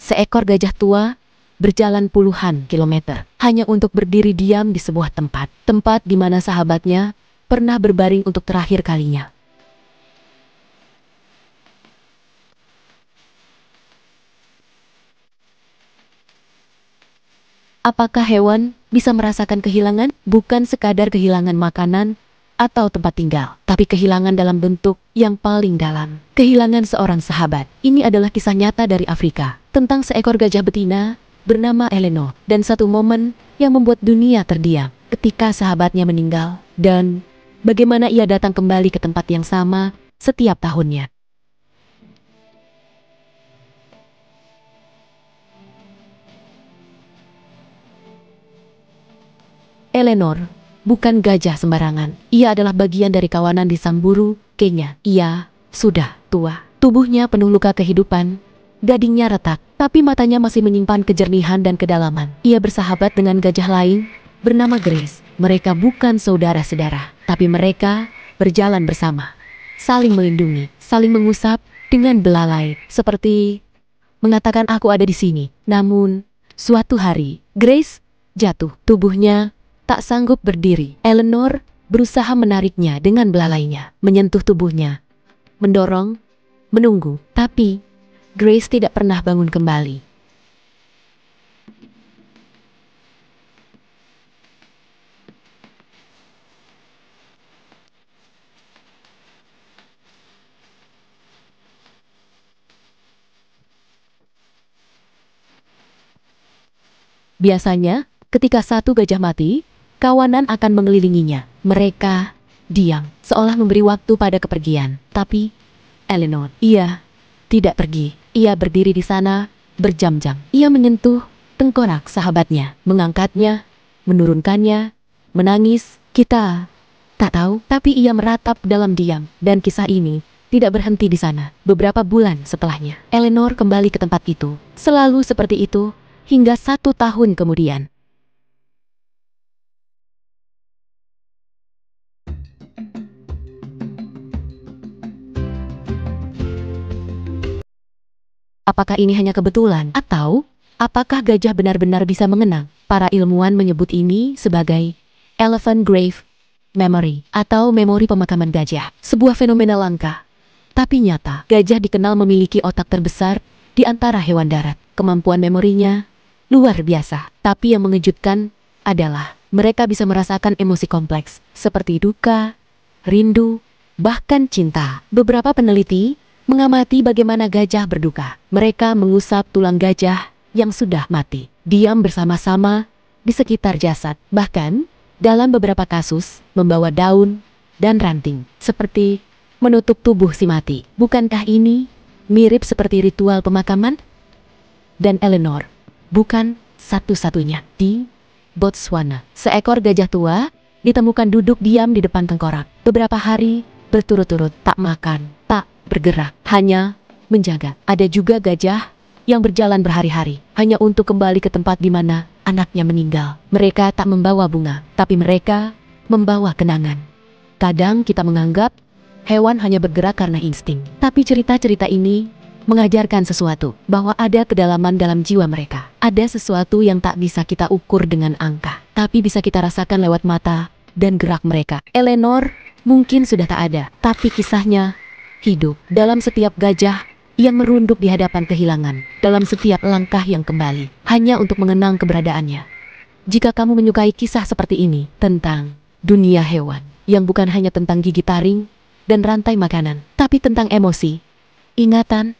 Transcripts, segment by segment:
Seekor gajah tua berjalan puluhan kilometer hanya untuk berdiri diam di sebuah tempat di mana sahabatnya pernah berbaring untuk terakhir kalinya. Apakah hewan bisa merasakan kehilangan? Bukan sekadar kehilangan makanan atau tempat tinggal, tapi kehilangan dalam bentuk yang paling dalam. Kehilangan seorang sahabat. Ini adalah kisah nyata dari Afrika, tentang seekor gajah betina bernama Eleanor, dan satu momen yang membuat dunia terdiam ketika sahabatnya meninggal, dan bagaimana ia datang kembali ke tempat yang sama setiap tahunnya. Eleanor bukan gajah sembarangan. Ia adalah bagian dari kawanan di Samburu, Kenya. Ia sudah tua. Tubuhnya penuh luka kehidupan. Gadingnya retak, tapi matanya masih menyimpan kejernihan dan kedalaman. Ia bersahabat dengan gajah lain bernama Grace. Mereka bukan saudara-saudara, tapi mereka berjalan bersama, saling melindungi, saling mengusap dengan belalai, seperti mengatakan aku ada di sini. Namun, suatu hari, Grace jatuh. Tubuhnya tak sanggup berdiri. Eleanor berusaha menariknya dengan belalainya, menyentuh tubuhnya, mendorong, menunggu. Tapi Grace tidak pernah bangun kembali. Biasanya, ketika satu gajah mati, kawanan akan mengelilinginya. Mereka diam, seolah memberi waktu pada kepergian. Tapi Eleanor, ia tidak pergi. Ia berdiri di sana berjam-jam. Ia menyentuh tengkorak sahabatnya, mengangkatnya, menurunkannya, menangis. Kita tak tahu, tapi ia meratap dalam diam. Dan kisah ini tidak berhenti di sana. Beberapa bulan setelahnya, Eleanor kembali ke tempat itu. Selalu seperti itu, hingga 1 tahun kemudian. Apakah ini hanya kebetulan? Atau, apakah gajah benar-benar bisa mengenang? Para ilmuwan menyebut ini sebagai Elephant Grave Memory, atau memori pemakaman gajah. Sebuah fenomena langka, tapi nyata. Gajah dikenal memiliki otak terbesar di antara hewan darat. Kemampuan memorinya luar biasa. Tapi yang mengejutkan adalah mereka bisa merasakan emosi kompleks, seperti duka, rindu, bahkan cinta. Beberapa peneliti mengamati bagaimana gajah berduka. Mereka mengusap tulang gajah yang sudah mati, diam bersama-sama di sekitar jasad. Bahkan, dalam beberapa kasus, membawa daun dan ranting, seperti menutup tubuh si mati. Bukankah ini mirip seperti ritual pemakaman? Dan Eleanor bukan satu-satunya. Di Botswana, seekor gajah tua ditemukan duduk diam di depan tengkorak. Beberapa hari berturut-turut tak makan, tak bergerak, hanya menjaga. Ada juga gajah yang berjalan berhari-hari hanya untuk kembali ke tempat di mana anaknya meninggal. Mereka tak membawa bunga, tapi mereka membawa kenangan. Kadang kita menganggap hewan hanya bergerak karena insting, tapi cerita-cerita ini mengajarkan sesuatu, bahwa ada kedalaman dalam jiwa mereka. Ada sesuatu yang tak bisa kita ukur dengan angka, tapi bisa kita rasakan lewat mata dan gerak mereka. Eleanor mungkin sudah tak ada, tapi kisahnya hidup dalam setiap gajah yang merunduk di hadapan kehilangan, dalam setiap langkah yang kembali, hanya untuk mengenang keberadaannya. Jika kamu menyukai kisah seperti ini, tentang dunia hewan, yang bukan hanya tentang gigi taring dan rantai makanan, tapi tentang emosi, ingatan,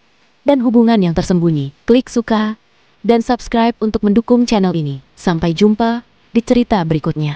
dan hubungan yang tersembunyi, klik suka dan subscribe untuk mendukung channel ini. Sampai jumpa di cerita berikutnya.